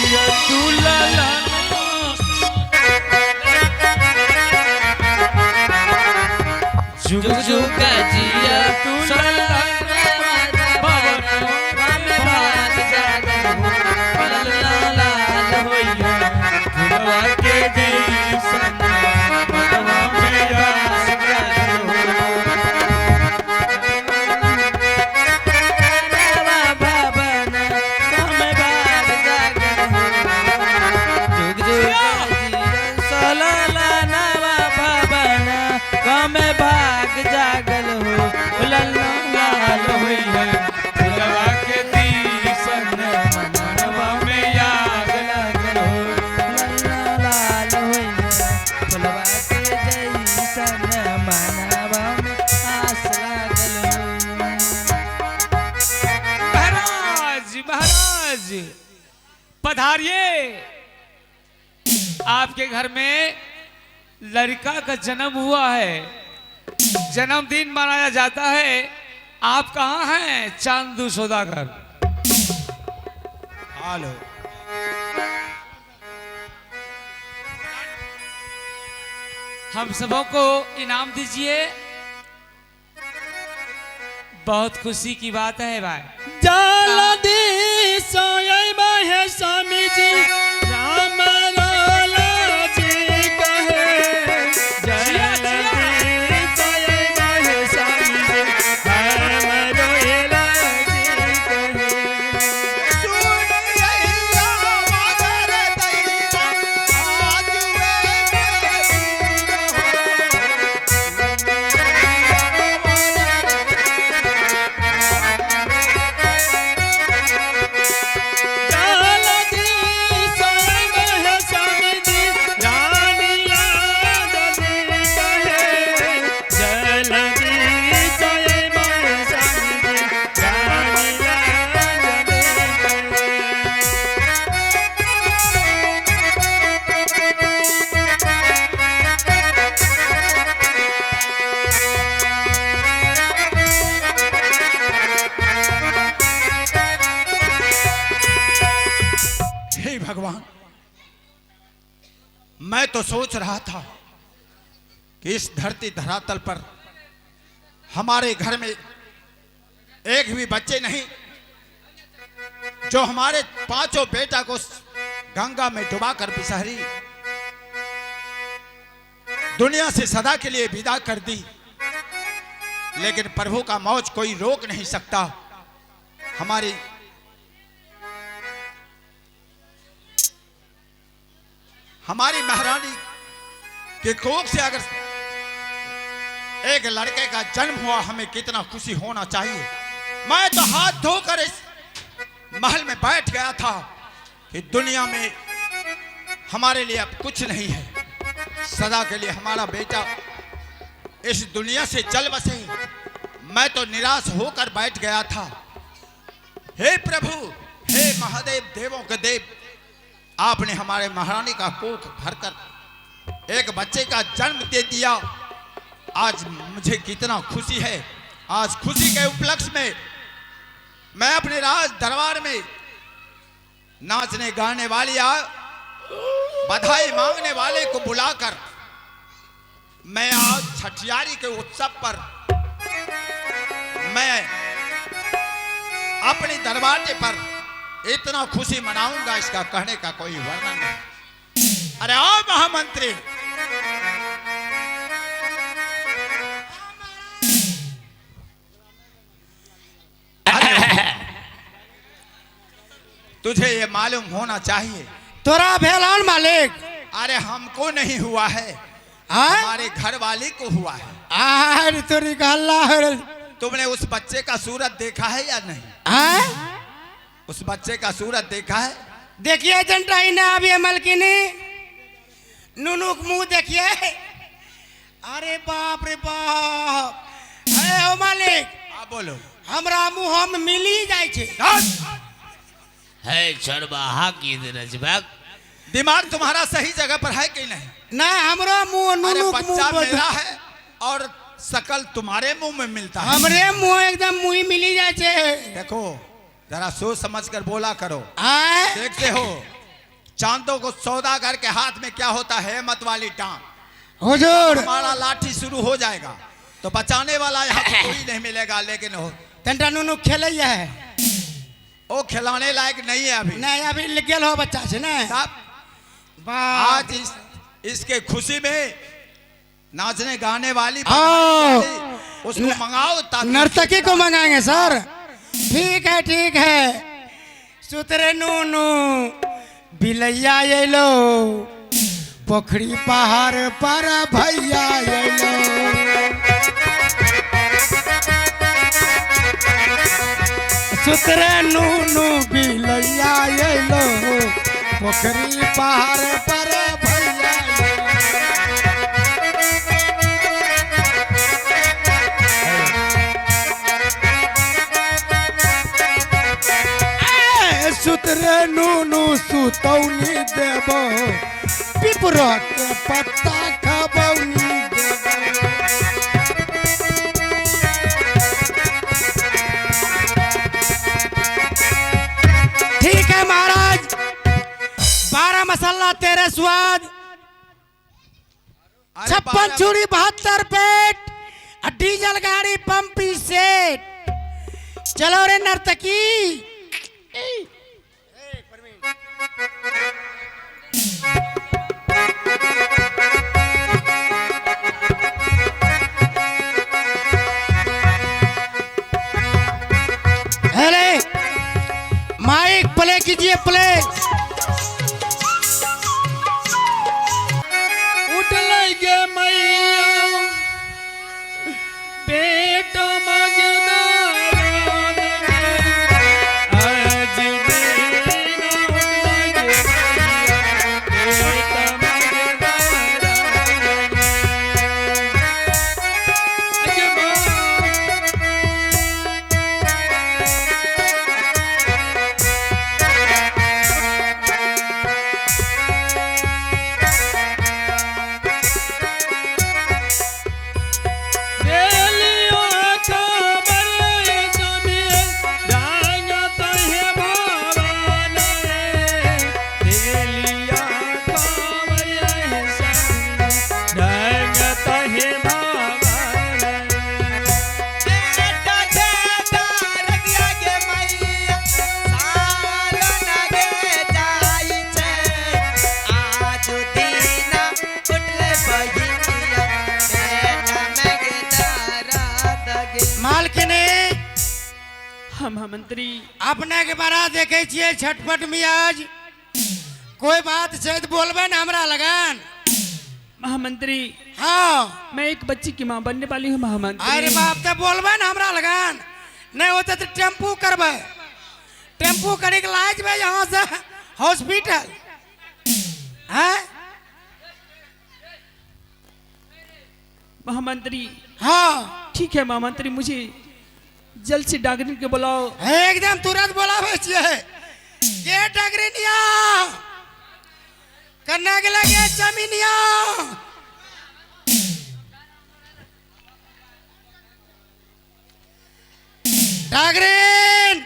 जिया तू लाला जुग जुग जिया तू लाला जागल हो लल्ला लाल हुई है फुलवा के दीसन मनवा में आग लागल हो लल्ला लाल हुई है फुलवा के जैसन मनवा में आस लागल हो। महाराज महाराज पधारिए। आपके घर में लड़का का जन्म हुआ है, जन्मदिन मनाया जाता है। आप कहाँ हैं चांदू सौदागर? हेलो, हम सबों को इनाम दीजिए। बहुत खुशी की बात है भाई। जल्दी सोए है स्वामी जी राम रोला जी कहे जल्दी सोए है स्वामी जी राम रोला जी कहे सुन यैया मगर दैया आज वे जल्दी सोए है स्वामी जी रानिया जल्दी कहे जल्दी सोए है स्वामी जी रानिया जल्दी कहे हे भगवान, मैं तो सोच रहा था कि इस धरती धरातल पर हमारे घर में एक भी बच्चे नहीं जो हमारे पांचों बेटा को गंगा में डुबाकर बिसहरी दुनिया से सदा के लिए विदा कर दी। लेकिन प्रभु का मौज कोई रोक नहीं सकता। हमारी महारानी के कोख से अगर एक लड़के का जन्म हुआ, हमें कितना खुशी होना चाहिए। मैं तो हाथ धोकर इस महल में बैठ गया था कि दुनिया में हमारे लिए अब कुछ नहीं है। सदा के लिए हमारा बेटा इस दुनिया से चल बसे। मैं तो निराश होकर बैठ गया था। हे प्रभु, हे महादेव, देवों के देव, आपने हमारे महारानी का कोख भरकर एक बच्चे का जन्म दे दिया। आज मुझे कितना खुशी है। आज खुशी के उपलक्ष्य में मैं अपने राज दरबार में नाचने गाने वाली बधाई मांगने वाले को बुलाकर मैं आज छठियारी के उत्सव पर मैं अपने दरवाजे पर इतना खुशी मनाऊंगा, इसका कहने का कोई वर्णन नहीं। अरे आओ महामंत्री, तुझे ये मालूम होना चाहिए। तोरा भेलान मालिक? अरे हमको नहीं हुआ है, हाँ? हमारे घर वाली को हुआ है। आर तोरी गल्ला तुमने उस बच्चे का सूरत देखा है या नहीं? हाँ? उस बच्चे का सूरत देखा है? देखिए जनता इन्हें अभी मलकिनी नुनुक मुंह देखिए। अरे बाप रे बाप, अरे ओ मालिक, आप बोलो। हमरा मुंह में मिली जाए छे। है चरवाहा की रजबक, दिमाग तुम्हारा सही जगह पर है कि नहीं? ना हमरा मुंह अरे नुनुक बच्चा मुंह मेरा है और शकल तुम्हारे मुंह में मिलता है। हमरे मुंह एकदम मुंह मिली जाए छे। देखो, जरा सोच समझ कर बोला करो। आए देखते हो चांदों को सौदागर के हाथ में क्या होता है, मत वाली टांग। हुजूर हमारा लाठी शुरू हो जाएगा तो बचाने वाला यहाँ पे कोई नहीं मिलेगा। लेकिन हो तंटा नुनू खेलैया है, वो खिलाने लायक नहीं है अभी। नहीं अभी लिख गेल हो बच्चा से ना। साहब वाह आज इसके खुशी में नाचने गाने वाली आओ। उसको मंगाओ ताकि नर्तकी को मंगाएंगे सर। ठीक है ठीक है। सुतरे नूनू बिलैया ये लो, पोखरी पहाड़ पर भैया ये लो। सुतरे नूनू बिलैया ये लो, पोखरी पहाड़ पर भैया ये लो। सुतरे नूनू सुतौनी देबो, पिपरा के पत्ता खबौनी देबो। ठीक है महाराज, 12 मसाला तेरे स्वाद, अरे 56 बारह- चूड़ी 72 पेट, डीजल गाड़ी पंपी सेट। चलो रे नर्तकी। अरे माइक प्ले कीजिए, प्ले। उठ लगे मैया पेट मगदार आज देना। उठ लगे मैया पेट मगदार अगे बा मालकिनी महामंत्री अपने के बारा देखे छिए छटपट मियाज। कोई बात से तो बोलबे ना हमरा लगन। महामंत्री हाँ मैं एक बच्ची की मां बनने वाली हूँ महामंत्री। अरे बाप तो बोलबे ना हमरा लगन। नहीं होते तो टेम्पू करबे, टेम्पू करी के लाए जबे यहाँ से हॉस्पिटल। हैं महामंत्री हाँ ठीक है महामंत्री, मुझे जल्द से डागरिन के बुलाओ। एकदम तुरंत बोलावे छिए। ये डगरिनिया करने के लगे जमीनिया। डागरिन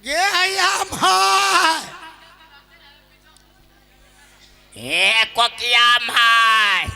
ये हैया भाई, ए कोकिया भाई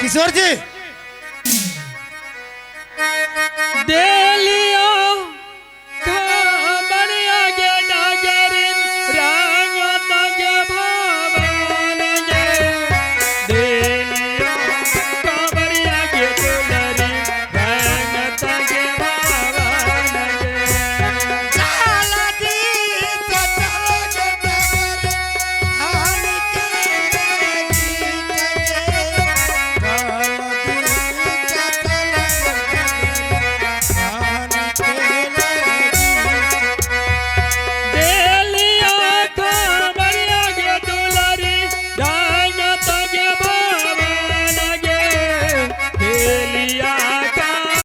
किशोर जी देलियो खबर आगे डागरिन रंग तगे भवन गे। देलियो खबर आगे दुलरी रंग तगे भवन गे। चला जी तो चलो गे डगर, हम के गीत गे। चला जी तो चलो देलिया